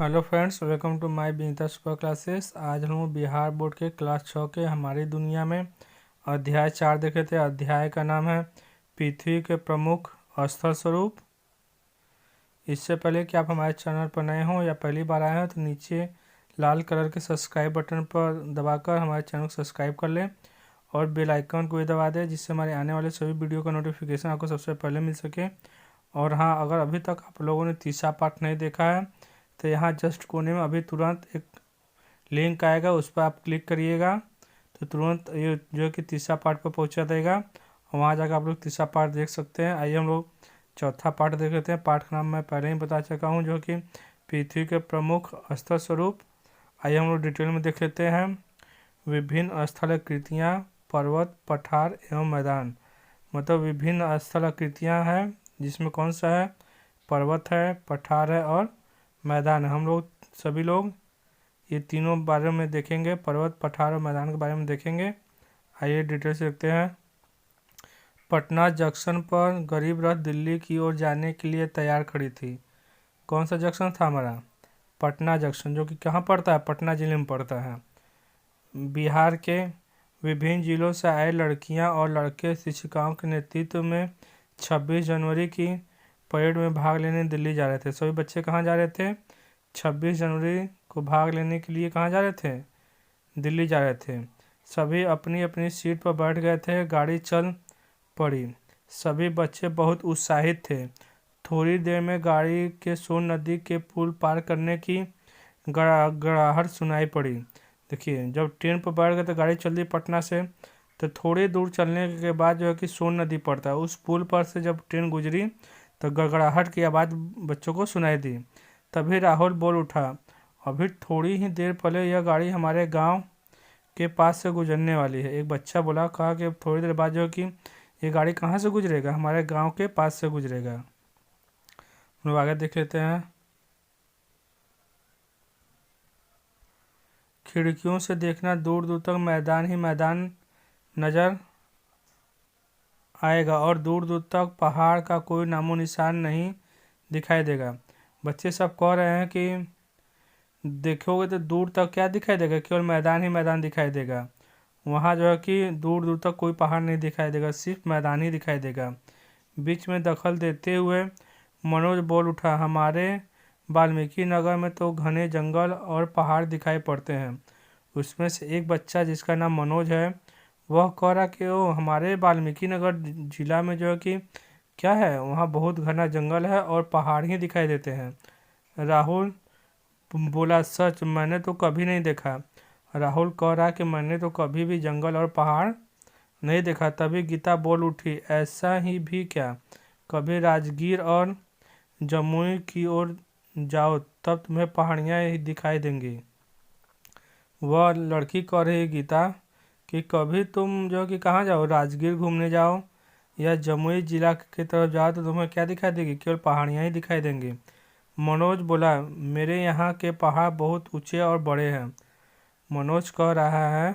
Hello friends, welcome to my Vinita super classes. आज हम लोग बिहार बोर्ड के क्लास 6 के हमारी दुनिया में अध्याय 4 देखे थे। अध्याय का नाम है पृथ्वी के प्रमुख स्थल स्वरूप। इससे पहले कि आप हमारे चैनल पर नए हों या पहली बार आए हो तो नीचे लाल कलर के सब्सक्राइब बटन पर दबाकर हमारे चैनल को सब्सक्राइब कर लें और बेल आइकन को भी दबा दें, जिससे हमारे आने वाले सभी वीडियो का नोटिफिकेशन आपको सबसे पहले मिल सके। और हाँ, अगर अभी तक आप लोगों ने तीसरा पार्ट नहीं देखा है तो यहाँ जस्ट कोने में अभी तुरंत एक लिंक आएगा, उस पर आप क्लिक करिएगा तो तुरंत ये जो है कि तीसरा पार्ट पर पहुँचा देगा और वहाँ जाकर आप लोग तीसरा पार्ट देख सकते हैं। आइए हम लोग चौथा पार्ट देख लेते हैं। पार्ट का नाम मैं पहले ही बता चुका हूँ, जो कि पृथ्वी के प्रमुख स्थल स्वरूप। आइए हम लोग डिटेल में देख लेते हैं। विभिन्न स्थल आकृतियाँ, पर्वत, पठार एवं मैदान। मतलब विभिन्न स्थल आकृतियाँ हैं, जिसमें कौन सा है, पर्वत है, पठार है और मैदान है। हम लोग सभी लोग ये तीनों बारे में देखेंगे, पर्वत, पठार और मैदान के बारे में देखेंगे। आइए डिटेल से देखते हैं। पटना जंक्शन पर गरीब रथ दिल्ली की ओर जाने के लिए तैयार खड़ी थी। कौन सा जंक्शन था हमारा? पटना जंक्शन, जो कि कहाँ पड़ता है? पटना जिले में पड़ता है। बिहार के विभिन्न जिलों से आए लड़कियां और लड़के शिक्षिकाओं के नेतृत्व में 26 जनवरी की परेड में भाग लेने दिल्ली जा रहे थे। सभी बच्चे कहाँ जा रहे थे? 26 जनवरी को भाग लेने के लिए कहाँ जा रहे थे? दिल्ली जा रहे थे। सभी अपनी अपनी सीट पर बैठ गए थे। गाड़ी चल पड़ी। सभी बच्चे बहुत उत्साहित थे। थोड़ी देर में गाड़ी के सोन नदी के पुल पार करने की गड़ाहट सुनाई पड़ी। देखिए, जब ट्रेन पर बैठ गए तो गाड़ी चल दी पटना से, तो थोड़ी दूर चलने के बाद जो है कि सोन नदी पड़ता है, उस पुल पर से जब ट्रेन गुजरी तो गड़गड़ाहट की आवाज़ बच्चों को सुनाई दी। तभी राहुल बोल उठा, अभी थोड़ी ही देर पहले यह गाड़ी हमारे गांव के पास से गुजरने वाली है। एक बच्चा बोला, कहा कि थोड़ी देर बाद जो है कि ये गाड़ी कहाँ से गुजरेगा? हमारे गांव के पास से गुजरेगा। हम लोग आगे देख लेते हैं। खिड़कियों से देखना, दूर दूर तक मैदान ही मैदान नजर आएगा और दूर दूर तक पहाड़ का कोई नामो निशान नहीं दिखाई देगा। बच्चे सब कह रहे हैं कि देखोगे तो दूर तक क्या दिखाई देगा? केवल मैदान ही मैदान दिखाई देगा। वहाँ जो है कि दूर दूर तक कोई पहाड़ नहीं दिखाई देगा, सिर्फ मैदान ही दिखाई देगा। बीच में दखल देते हुए मनोज बोल उठा, हमारे वाल्मीकि नगर में तो घने जंगल और पहाड़ दिखाई पड़ते हैं। उसमें से एक बच्चा, जिसका नाम मनोज है, वह कह रहा कि ओ, हमारे वाल्मीकि नगर जिला में जो है कि क्या है, वहाँ बहुत घना जंगल है और पहाड़ ही दिखाई देते हैं। राहुल बोला, सच? मैंने तो कभी नहीं देखा। राहुल कह रहा कि मैंने तो कभी भी जंगल और पहाड़ नहीं देखा। तभी गीता बोल उठी, ऐसा ही भी क्या? कभी राजगीर और जमुई की ओर जाओ, तब तुम्हें पहाड़ियाँ ही दिखाई देंगी। वह लड़की कह रही, गीता, कि कभी तुम जो कि कहाँ जाओ, राजगीर घूमने जाओ या जमुई जिला की तरफ जाओ तो तुम्हें क्या दिखाई देगी? केवल पहाड़ियाँ ही दिखाई देंगी। मनोज बोला, मेरे यहाँ के पहाड़ बहुत ऊंचे और बड़े हैं। मनोज कह रहा है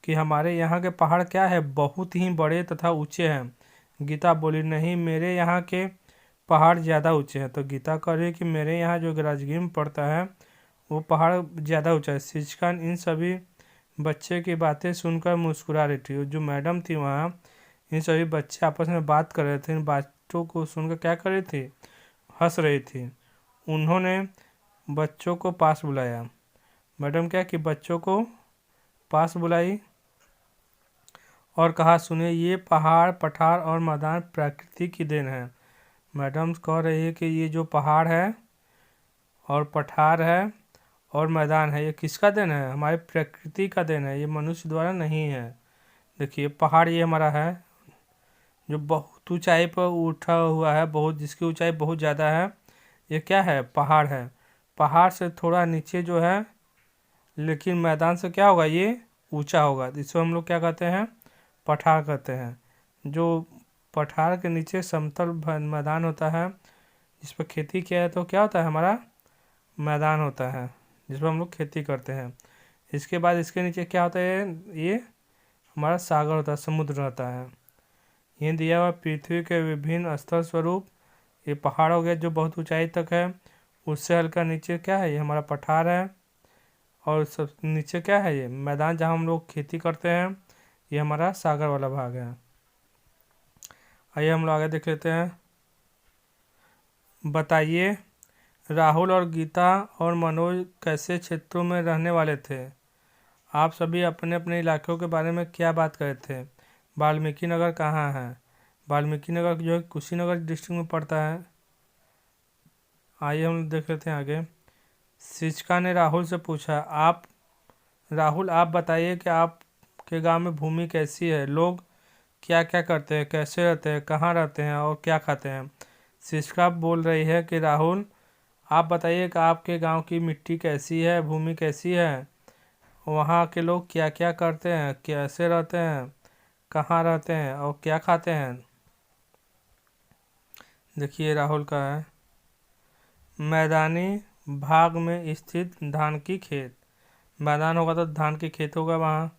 कि हमारे यहाँ के पहाड़ क्या है, बहुत ही बड़े तथा ऊंचे हैं। गीता बोली, नहीं, मेरे यहाँ के पहाड़ ज़्यादा ऊंचे हैं। तो गीता कह रही है कि मेरे यहाँ जो राजगीर में पड़ता है वो पहाड़ ज़्यादा ऊंचा है। शिक्षिका इन सभी बच्चे की बातें सुनकर मुस्कुरा रही थी। जो मैडम थी वहाँ, इन सभी बच्चे आपस में बात कर रहे थे। इन बातों को सुनकर क्या कर रही थी? हंस रही थी। उन्होंने बच्चों को पास बुलाया। मैडम क्या कि बच्चों को पास बुलाई और कहा, सुनिए, ये पहाड़, पठार और मैदान प्रकृति की देन है। मैडम कह रही है कि ये जो पहाड़ है और पठार है और मैदान है, ये किसका देन है? हमारी प्रकृति का देन है, ये मनुष्य द्वारा नहीं है। देखिए, पहाड़ ये हमारा है जो बहुत ऊंचाई पर उठा हुआ है, बहुत, जिसकी ऊंचाई बहुत ज़्यादा है। ये क्या है? पहाड़ है। पहाड़ से थोड़ा नीचे जो है, लेकिन मैदान से क्या होगा, ये ऊंचा होगा। इसको हम लोग क्या कहते हैं? पठार कहते हैं। जो पठार के नीचे समतल मैदान होता है, जिस पर खेती किया है, तो क्या होता है? हमारा मैदान होता है, जिस पर हम लोग खेती करते हैं। इसके बाद इसके नीचे क्या होता है? ये हमारा सागर होता है, समुद्र रहता है। ये दिया हुआ पृथ्वी के विभिन्न स्थल स्वरूप। ये पहाड़ हो गया जो बहुत ऊंचाई तक है। उससे हल्का नीचे क्या है, ये हमारा पठार है। और सब नीचे क्या है, ये मैदान जहाँ हम लोग खेती करते हैं, ये हमारा सागर वाला भाग है। आइए हम लोग आगे देख लेते हैं। बताइए, राहुल और गीता और मनोज कैसे क्षेत्रों में रहने वाले थे? आप सभी अपने अपने इलाकों के बारे में क्या बात कर रहे थे? वाल्मीकि नगर कहाँ है? वाल्मीकि नगर जो है कुशीनगर डिस्ट्रिक्ट में पड़ता है। आइए हम देख लेते हैं आगे। शिक्षिका ने राहुल से पूछा, राहुल आप बताइए कि आपके गांव में भूमि कैसी है, लोग क्या क्या करते हैं, कैसे रहते हैं, कहाँ रहते हैं और क्या खाते हैं? शिक्षिका बोल रही है कि राहुल आप बताइए कि आपके गांव की मिट्टी कैसी है, भूमि कैसी है, वहाँ के लोग क्या क्या करते हैं, कैसे रहते हैं, कहाँ रहते हैं और क्या खाते हैं? देखिए राहुल का है, मैदानी भाग में स्थित धान की खेत। मैदान होगा तो धान की खेत होगा वहाँ।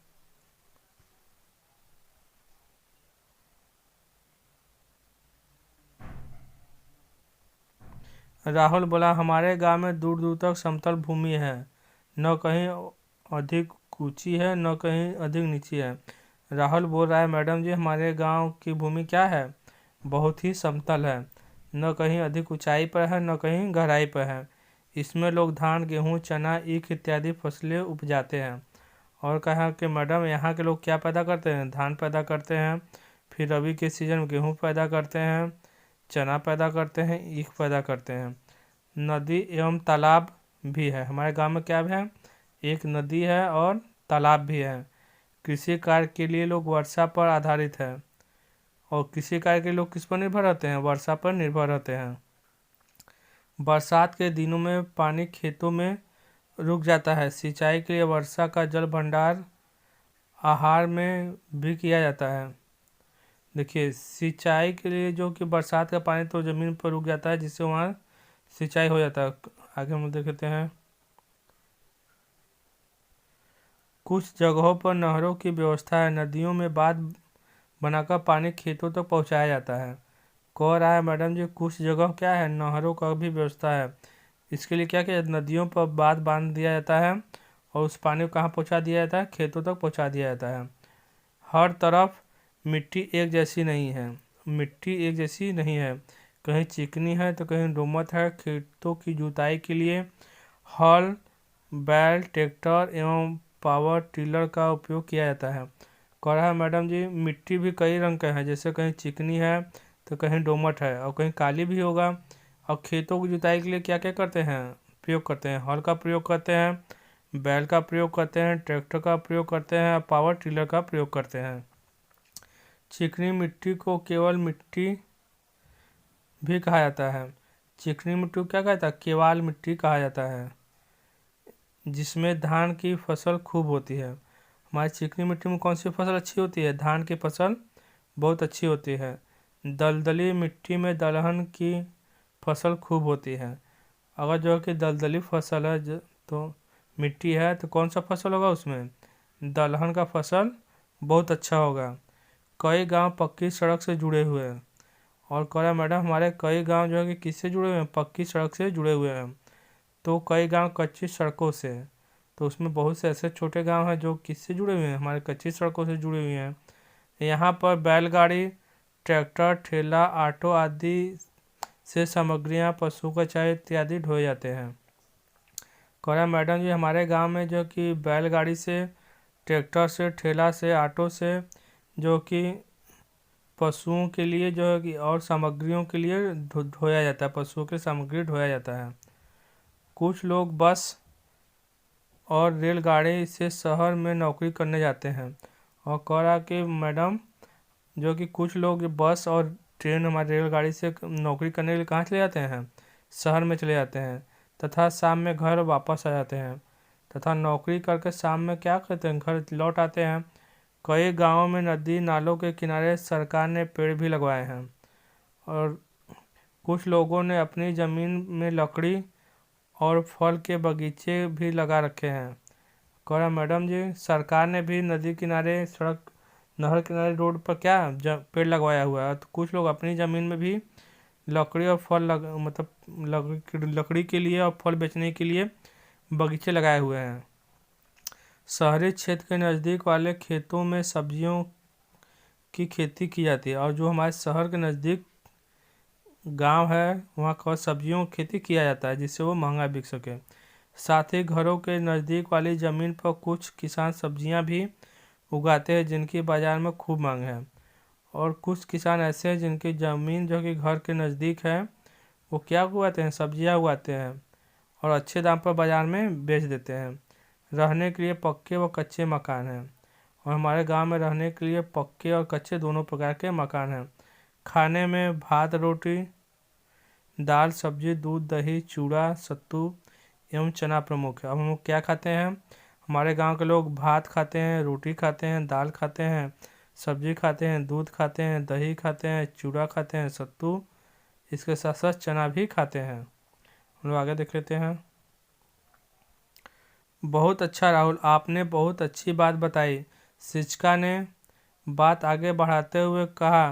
राहुल बोला, हमारे गांव में दूर दूर तक समतल भूमि है, न कहीं अधिक ऊंची है न कहीं अधिक नीची है। राहुल बोल रहा है, मैडम जी हमारे गांव की भूमि क्या है, बहुत ही समतल है, न कहीं अधिक ऊंचाई पर है न कहीं गहराई पर है। इसमें लोग धान, गेहूँ, चना, ईख इत्यादि फसलें उपजाते हैं। और कहा कि मैडम यहाँ के लोग क्या पैदा करते हैं, धान पैदा करते हैं, फिर रबी के सीजन में गेहूँ पैदा करते हैं, चना पैदा करते हैं, ईख पैदा करते हैं। नदी एवं तालाब भी है हमारे गांव में, क्या है, एक नदी है और तालाब भी है। कृषि कार्य के लिए लोग वर्षा पर आधारित है। और कृषि कार्य के लोग किस पर निर्भर रहते हैं, वर्षा पर निर्भर रहते हैं। बरसात के दिनों में पानी खेतों में रुक जाता है। सिंचाई के लिए वर्षा का जल भंडार आहार में भी किया जाता है। देखिए सिंचाई के लिए जो कि बरसात का पानी तो ज़मीन पर रुक जाता है, जिससे वहाँ सिंचाई हो जाता है। आगे हम देखते हैं। कुछ जगहों पर नहरों की व्यवस्था है, नदियों में बांध बनाकर पानी खेतों तक पहुँचाया जाता है। कह रहा है मैडम जी कुछ जगह क्या है, नहरों का भी व्यवस्था है। इसके लिए क्या किया, नदियों पर बांध दिया जाता है और उस पानी को कहाँ पहुँचा दिया जाता है, खेतों तक पहुँचा दिया जाता है। हर तरफ मिट्टी एक जैसी नहीं है, मिट्टी एक जैसी नहीं है, कहीं चिकनी है तो कहीं दोमट है। खेतों की जुताई के लिए हल, बैल, ट्रैक्टर एवं पावर टिलर का उपयोग किया जाता है। कह रहा है मैडम जी मिट्टी भी कई रंग के हैं, जैसे कहीं चिकनी है तो कहीं दोमट है और कहीं काली भी होगा। और खेतों की जुताई के लिए क्या क्या करते हैं, प्रयोग करते हैं, हल का प्रयोग करते हैं, बैल का प्रयोग करते हैं, ट्रैक्टर का प्रयोग करते हैं और पावर टिलर का प्रयोग करते हैं। चिकनी मिट्टी को केवल मिट्टी भी कहा जाता है। चिकनी मिट्टी को क्या कहता है, केवाल मिट्टी कहा जाता है, जिसमें धान की फसल खूब होती है। हमारी चिकनी मिट्टी में कौन सी फसल अच्छी होती है, धान की फसल बहुत अच्छी होती है। दलदली मिट्टी में दलहन की फसल खूब होती है। अगर जो है कि दलदली फसल है तो मिट्टी है तो कौन सा फसल होगा, उसमें दलहन का फसल बहुत अच्छा होगा। कई गांव पक्की सड़क से जुड़े हुए हैं। और कह रहा मैडम हमारे कई गांव जो है कि किससे जुड़े हुए हैं, पक्की सड़क से जुड़े हुए हैं। तो कई गांव कच्ची सड़कों से, तो उसमें बहुत से ऐसे छोटे गांव हैं जो किससे जुड़े हुए हैं, हमारे कच्ची सड़कों से जुड़े हुए हैं। यहाँ पर बैलगाड़ी, ट्रैक्टर, ठेला, ऑटो आदि से सामग्रियाँ, पशु का चारा इत्यादि ढोए जाते हैं। कह रहा मैडम जी हमारे गांव में जो कि बैलगाड़ी से, ट्रैक्टर से, ठेला से, ऑटो से जो कि पशुओं के लिए जो है कि और सामग्रियों के लिए ढोया जाता है, पशुओं की सामग्री ढोया जाता है। कुछ लोग बस और रेलगाड़ी से शहर में नौकरी करने जाते हैं। और कह रहा कि मैडम जो कि कुछ लोग बस और ट्रेन, हमारी रेलगाड़ी से नौकरी करने के लिए कहाँ चले जाते हैं, शहर में चले जाते हैं, तथा शाम में घर वापस आ जाते हैं, तथा नौकरी करके शाम में क्या करते हैं, घर लौट आते हैं। कई गांवों में नदी नालों के किनारे सरकार ने पेड़ भी लगवाए हैं। और कुछ लोगों ने अपनी ज़मीन में लकड़ी और फल के बगीचे भी लगा रखे हैं। कह रहा मैडम जी सरकार ने भी नदी किनारे, नहर किनारे, रोड पर क्या पेड़ लगवाया हुआ है। तो कुछ लोग अपनी ज़मीन में भी लकड़ी और फल लकड़ी के लिए और फल बेचने के लिए बगीचे लगाए हुए हैं। शहरी क्षेत्र के नज़दीक वाले खेतों में सब्जियों की खेती की जाती है, और जो हमारे शहर के नज़दीक गांव है वहाँ का सब्जियों की खेती किया जाता है, जिससे वो महंगा बिक सके। साथ ही घरों के नज़दीक वाली ज़मीन पर कुछ किसान सब्जियां भी उगाते हैं जिनकी बाज़ार में खूब मांग है, और कुछ किसान ऐसे हैं जिनकी ज़मीन जो कि घर के नज़दीक है वो क्या उगाते हैं, सब्जियां उगाते हैं और अच्छे दाम पर बाज़ार में बेच देते हैं। रहने के लिए पक्के व कच्चे मकान हैं, और हमारे गांव में रहने के लिए पक्के और कच्चे दोनों प्रकार के मकान हैं। खाने में भात रोटी, दाल सब्जी, दूध दही, चूड़ा सत्तू एवं चना प्रमुख है। अब हम लोग क्या खाते हैं, हमारे गांव के लोग भात खाते हैं, रोटी खाते हैं, दाल खाते हैं, सब्जी खाते हैं, दूध खाते हैं, दही खाते हैं, चूड़ा खाते हैं, सत्तू, इसके साथ साथ चना भी खाते हैं। हम लोग आगे देख लेते हैं। बहुत अच्छा राहुल, आपने बहुत अच्छी बात बताई। शिक्षिका ने बात आगे बढ़ाते हुए कहा,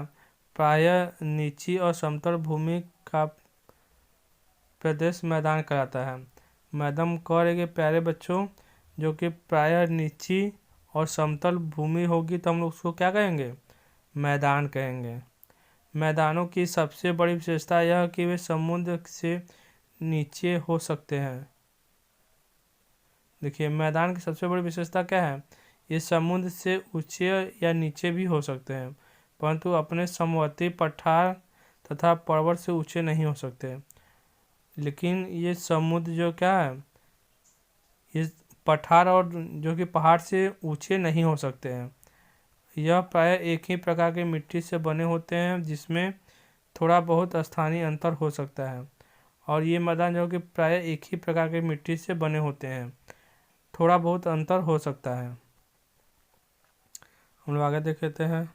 प्रायः नीची और समतल भूमि का प्रदेश मैदान कहलाता है। मैडम कह रहे कि प्यारे बच्चों, जो कि प्रायः नीची और समतल भूमि होगी तो हम लोग उसको क्या कहेंगे, मैदान कहेंगे। मैदानों की सबसे बड़ी विशेषता यह कि वे समुद्र से नीचे हो सकते हैं। देखिए, मैदान की सबसे बड़ी विशेषता क्या है, ये समुद्र से ऊंचे या नीचे भी हो सकते हैं, परंतु अपने समवर्ती पठार तथा पर्वत से ऊंचे नहीं हो सकते। लेकिन ये समुद्र जो क्या है, ये पठार और जो कि पहाड़ से ऊंचे नहीं हो सकते हैं। यह प्रायः एक ही प्रकार की मिट्टी से बने होते हैं जिसमें थोड़ा बहुत स्थानीय अंतर हो सकता है, और ये मैदान जो कि प्रायः एक ही प्रकार की मिट्टी से बने होते हैं, थोड़ा बहुत अंतर हो सकता है। हम लोग आगे देख लेते हैं।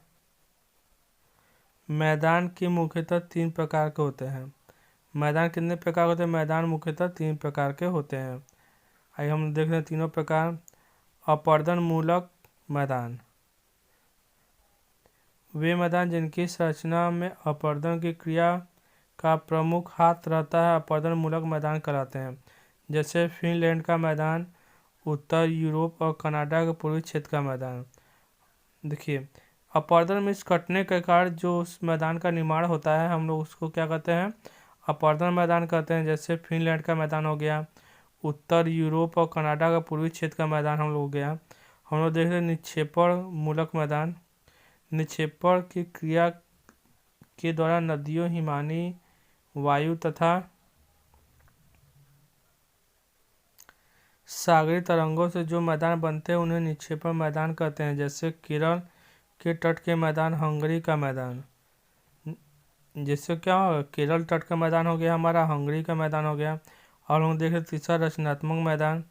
मैदान के मुख्यतः 3 प्रकार के होते हैं। मैदान कितने प्रकार के होते हैं, मैदान मुख्यतः 3 प्रकार के होते हैं। आइए हम देख रहे हैं तीनों प्रकार। अपर्दन मूलक मैदान, वे मैदान जिनकी संरचना में अपर्दन की क्रिया का प्रमुख हाथ रहता है अपर्दन मूलक मैदान कहलाते हैं, जैसे फिनलैंड का मैदान, उत्तर यूरोप और कनाडा के पूर्वी क्षेत्र का मैदान। देखिए, अपर्दन में इस कटने के कारण जो उस मैदान का निर्माण होता है हम लोग उसको क्या कहते हैं, अपर्दन मैदान कहते हैं। जैसे फिनलैंड का मैदान हो गया, उत्तर यूरोप और कनाडा का पूर्वी क्षेत्र का मैदान हम लोग हो गया। हम लोग देख रहे हैं निक्षेपण मूलक मैदान, निक्षेपण की क्रिया के द्वारा नदियों, हिमानी वायु तथा सागरी तरंगों से जो मैदान बनते हैं उन्हें निक्षेपण मैदान कहते हैं। जैसे केरल के तट के मैदान, हंगरी का मैदान, जिससे क्या होगा, केरल तट का मैदान हो गया हमारा, हंगरी का मैदान हो गया। और हम देखें तीसरा रचनात्मक मैदान,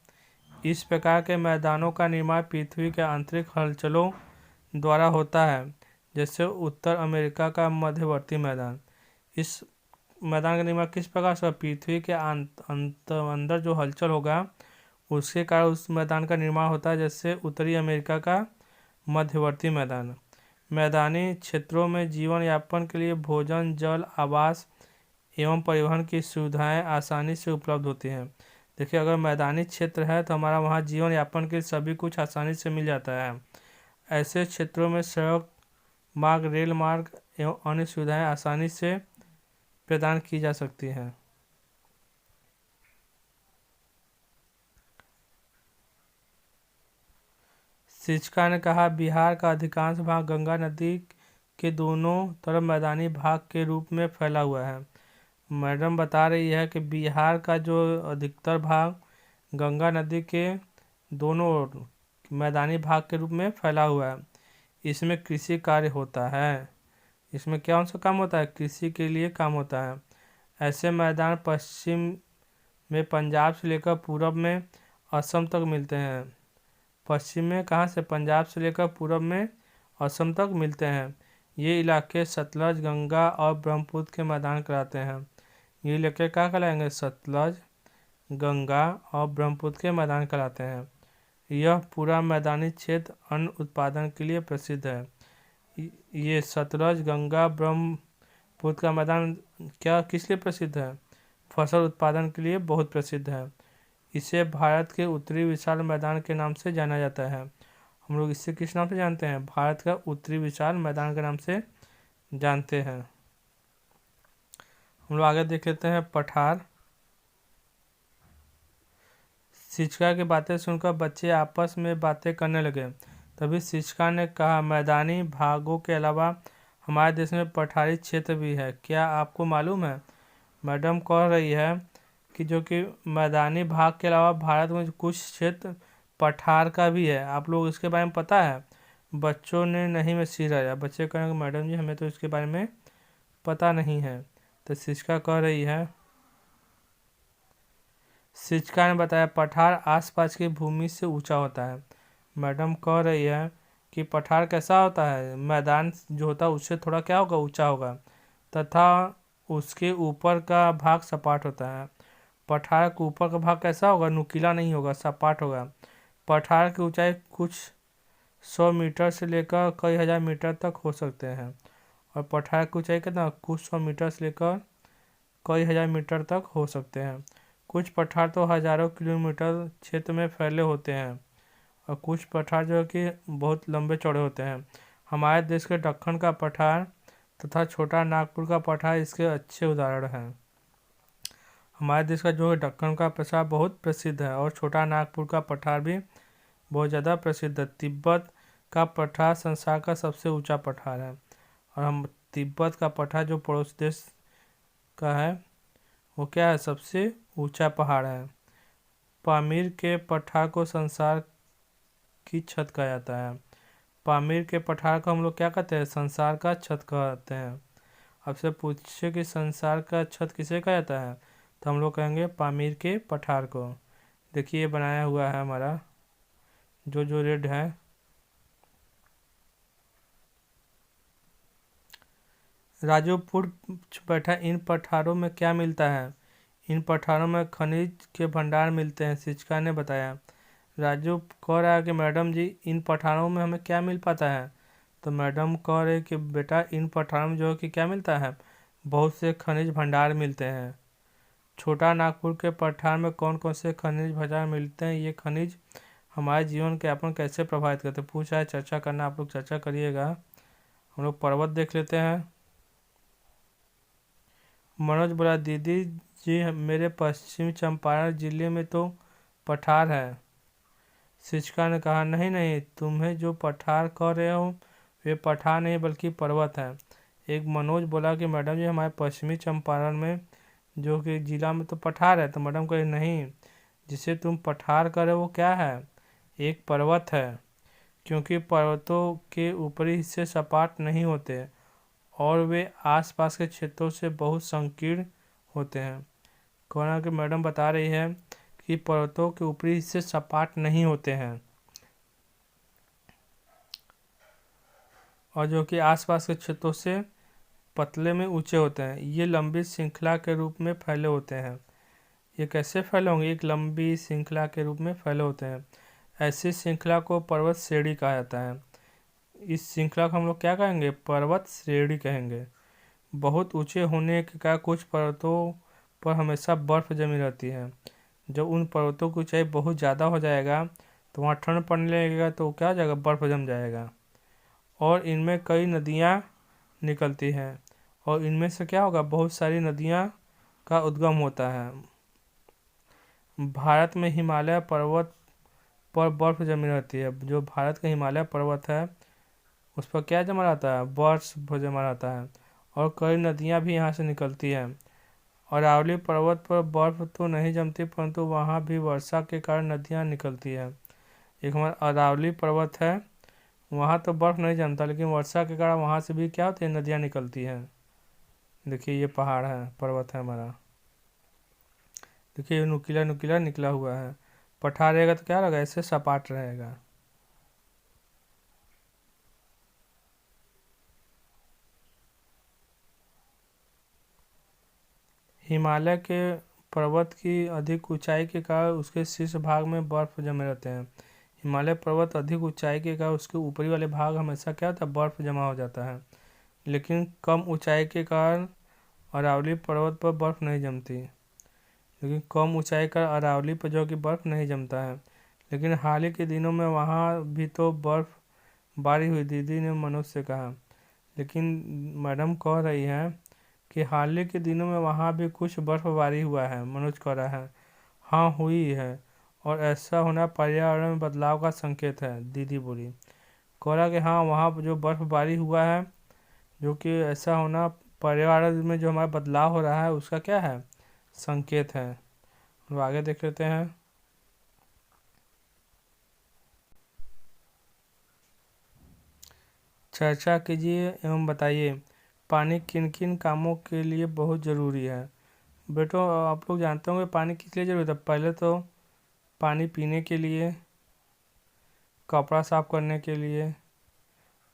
इस प्रकार के मैदानों का निर्माण पृथ्वी के आंतरिक हलचलों द्वारा होता है। जैसे उत्तर अमेरिका का मध्यवर्ती मैदान, इस मैदान का निर्माण किस प्रकार से, पृथ्वी के अंदर जो हलचल होगा उसके कारण उस मैदान का निर्माण होता है। जैसे उत्तरी अमेरिका का मध्यवर्ती मैदान। मैदानी क्षेत्रों में जीवन यापन के लिए भोजन, जल, आवास एवं परिवहन की सुविधाएं आसानी से उपलब्ध होती हैं। देखिए, अगर मैदानी क्षेत्र है तो हमारा वहाँ जीवन यापन के सभी कुछ आसानी से मिल जाता है। ऐसे क्षेत्रों में सड़क मार्ग, रेल मार्ग एवं अन्य सुविधाएं आसानी से प्रदान की जा सकती हैं। शिक्षिका ने कहा, बिहार का अधिकांश भाग गंगा नदी के दोनों तरफ मैदानी भाग के रूप में फैला हुआ है। मैडम बता रही है कि बिहार का जो अधिकतर भाग गंगा नदी के दोनों ओर मैदानी भाग के रूप में फैला हुआ है। इसमें कृषि कार्य होता है। इसमें क्या सा काम होता है, कृषि के लिए काम होता है। ऐसे मैदान पश्चिम में पंजाब से लेकर पूरब में असम तक मिलते हैं। पश्चिम में कहाँ से, पंजाब से लेकर पूरब में असम तक मिलते हैं। ये इलाके सतलज, गंगा और ब्रह्मपुत्र के मैदान कहलाते हैं। ये इलाके क्या कहलाएंगे, सतलज, गंगा और ब्रह्मपुत्र के मैदान कहलाते हैं। यह पूरा मैदानी क्षेत्र अन्न उत्पादन के लिए प्रसिद्ध है। ये सतलज, गंगा, ब्रह्मपुत्र पुत्र का मैदान क्या किस लिए प्रसिद्ध है? फसल उत्पादन के लिए बहुत प्रसिद्ध है। इसे भारत के उत्तरी विशाल मैदान के नाम से जाना जाता है। हम लोग इसे किस नाम से जानते हैं? भारत का उत्तरी विशाल मैदान के नाम से जानते हैं। हम लोग आगे देख लेते हैं पठार। शिक्षिका की बातें सुनकर बच्चे आपस में बातें करने लगे। तभी शिक्षिका ने कहा, मैदानी भागों के अलावा हमारे देश में पठारी क्षेत्र भी है, क्या आपको मालूम है? मैडम कह रही है कि जो कि मैदानी भाग के अलावा भारत में कुछ क्षेत्र पठार का भी है। आप लोग इसके बारे में पता है? बच्चों ने नहीं में सिर हिलाया। बच्चे कहेंगे, मैडम जी हमें तो इसके बारे में पता नहीं है। तो शिक्षिका कह रही है, शिक्षिका ने बताया, पठार आसपास की भूमि से ऊंचा होता है। मैडम कह रही है कि पठार कैसा होता है? मैदान जो होता है उससे थोड़ा क्या होगा, ऊंचा होगा, तथा उसके ऊपर का भाग सपाट होता है। पठार के ऊपर का भाग कैसा होगा? नुकीला नहीं होगा, सपाट होगा। पठार की ऊंचाई कुछ 100 मीटर से लेकर कई हजार मीटर तक हो सकते हैं। और पठार की ऊंचाई कितना? कुछ 100 मीटर से लेकर कई हजार मीटर तक हो सकते हैं। कुछ पठार तो हजारों किलोमीटर क्षेत्र में फैले होते हैं और कुछ पठार जो है कि बहुत लंबे चौड़े होते हैं। हमारे देश के दक्कन का पठार तथा छोटा नागपुर का पठार इसके अच्छे उदाहरण हैं। हमारे देश का जो है दक्कन का पठार बहुत प्रसिद्ध है और छोटा नागपुर का पठार भी बहुत ज़्यादा प्रसिद्ध है। तिब्बत का पठार संसार का सबसे ऊंचा पठार है और हम तिब्बत का पठार जो पड़ोस देश का है वो क्या है? सबसे ऊंचा पहाड़ है। पामीर के पठार को संसार की छत कहा जाता है। पामीर के पठार को हम लोग क्या कहते हैं? संसार का छत कहते हैं। आपसे पूछे कि संसार का छत किसे कहा जाता है, तो हम लोग कहेंगे पामीर के पठार को। देखिए ये बनाया हुआ है हमारा जो रेड है। राजूपुर बैठा, इन पठारों में क्या मिलता है? इन पठारों में खनिज के भंडार मिलते हैं, शिक्षिका ने बताया। राजू कह रहा है कि मैडम जी इन पठारों में हमें क्या मिल पाता है? तो मैडम कह रहे कि बेटा इन पठारों में जो है कि क्या मिलता है? बहुत से खनिज भंडार मिलते हैं। छोटा नागपुर के पठार में कौन कौन से खनिज भंडार मिलते हैं? ये खनिज हमारे जीवन के यापन कैसे प्रभावित करते हैं? पूछा है, चर्चा करना, आप लोग चर्चा करिएगा। हम लोग पर्वत देख लेते हैं। मनोज बोला, दीदी जी मेरे पश्चिमी चंपारण जिले में तो पठार है। शिक्षिका ने कहा, नहीं नहीं, तुम्हें जो पठार कह रहे हो वे पठार नहीं बल्कि पर्वत है। एक मनोज बोला कि मैडम जी हमारे पश्चिमी चंपारण में जो कि जिला में तो पठार है। तो मैडम कहे, नहीं, जिसे तुम पठार कह रहे हो वो क्या है? एक पर्वत है, क्योंकि पर्वतों के ऊपरी हिस्से सपाट नहीं होते और वे आसपास के क्षेत्रों से बहुत संकीर्ण होते हैं। कहना कि मैडम बता रही है कि पर्वतों के ऊपरी हिस्से सपाट नहीं होते हैं और जो कि आसपास के क्षेत्रों से पतले में ऊंचे होते हैं। ये लंबी श्रृंखला के रूप में फैले होते हैं। ये कैसे फैले होंगे? एक लंबी श्रृंखला के रूप में फैले होते हैं। ऐसी श्रृंखला को पर्वत श्रेणी कहा जाता है। इस श्रृंखला को हम लोग क्या कहेंगे? पर्वत श्रेणी कहेंगे। बहुत ऊंचे होने के कारण कुछ पर्वतों पर हमेशा बर्फ जमी रहती है। जब उन पर्वतों की ऊंचाई बहुत ज़्यादा हो जाएगा तो वहाँ ठंड पड़ने लगेगा तो क्या हो जाएगा? बर्फ जम जाएगा और इनमें कई नदियाँ निकलती हैं और इनमें से क्या होगा? बहुत सारी नदियाँ का उद्गम होता है। भारत में हिमालय पर्वत पर बर्फ जमी रहती है। जो भारत का हिमालय पर्वत है उस पर क्या जमा रहता है? बर्फ जमा रहता है और कई नदियाँ भी यहाँ से निकलती हैं। अरावली पर्वत पर बर्फ तो नहीं जमती परंतु वहाँ भी वर्षा के कारण नदियाँ निकलती है। एक हमारा अरावली पर्वत है, वहाँ तो बर्फ नहीं जमता लेकिन वर्षा के कारण वहाँ से भी क्या होती है? नदियाँ निकलती हैं। देखिए ये पहाड़ है, पर्वत है हमारा। देखिए ये नुकीला नुकीला निकला हुआ है। पठार रहेगा तो क्या रहेगा? ऐसे सपाट रहेगा। हिमालय के पर्वत की अधिक ऊंचाई के कारण उसके शीर्ष भाग में बर्फ जमे रहते हैं। हिमालय पर्वत अधिक ऊंचाई के कारण उसके ऊपरी वाले भाग हमेशा क्या होता है? बर्फ जमा हो जाता है। लेकिन कम ऊंचाई के कारण अरावली पर्वत पर बर्फ़ नहीं जमती। लेकिन कम ऊंचाई का अरावली पर जो कि बर्फ़ नहीं जमता है। लेकिन हाल ही के दिनों में वहाँ भी तो बर्फ़बारी हुई, दीदी ने मनोज से कहा। लेकिन मैडम कह रही हैं कि हाल ही के दिनों में वहाँ भी कुछ बर्फ़बारी हुआ है। मनोज कह रहा है हाँ हुई है, और ऐसा होना पर्यावरण में बदलाव का संकेत है, दीदी बोली। कह रहा कि हाँ वहाँ पर जो बर्फ़बारी हुआ है, जो कि ऐसा होना पर्यावरण में जो हमारा बदलाव हो रहा है उसका क्या है, संकेत है। हम आगे देख लेते हैं। चर्चा कीजिए एवं बताइए पानी किन किन कामों के लिए बहुत ज़रूरी है। बेटो आप लोग जानते होंगे पानी किस लिए ज़रूरी है। पहले तो पानी पीने के लिए, कपड़ा साफ करने के लिए,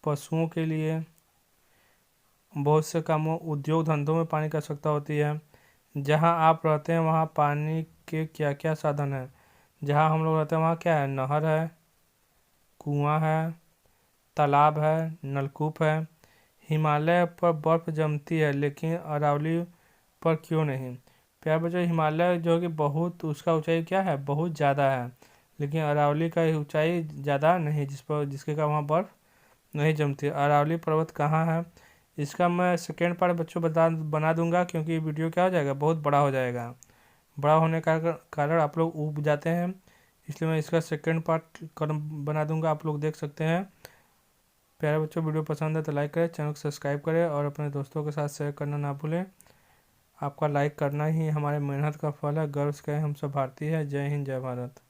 पशुओं के लिए, बहुत से कामों उद्योग धंधों में पानी की आवश्यकता होती है। जहाँ आप रहते हैं वहाँ पानी के क्या क्या साधन हैं। जहाँ हम लोग रहते हैं वहाँ क्या है, नहर है, कुआं है, तालाब है, नलकूप है। हिमालय पर बर्फ़ जमती है लेकिन अरावली पर क्यों नहीं। प्यार बच्चों, हिमालय जो कि बहुत, उसका ऊंचाई क्या है, बहुत ज़्यादा है। लेकिन अरावली का ऊंचाई ज़्यादा नहीं, जिसके कारण वहाँ बर्फ़ नहीं जमती। अरावली पर्वत कहाँ है, इसका मैं सेकेंड पार्ट बच्चों बना दूंगा, क्योंकि वीडियो क्या हो जाएगा, बहुत बड़ा हो जाएगा। बड़ा होने का कारण आप लोग ऊब जाते हैं, इसलिए मैं इसका सेकेंड पार्ट बना दूंगा, आप लोग देख सकते हैं। प्यारे बच्चों, वीडियो पसंद है तो लाइक करें, चैनल को सब्सक्राइब करें और अपने दोस्तों के साथ शेयर करना ना भूलें। आपका लाइक करना ही हमारे मेहनत का फल है। गर्व से कहें हम सब भारतीय हैं। जय हिंद, जय भारत।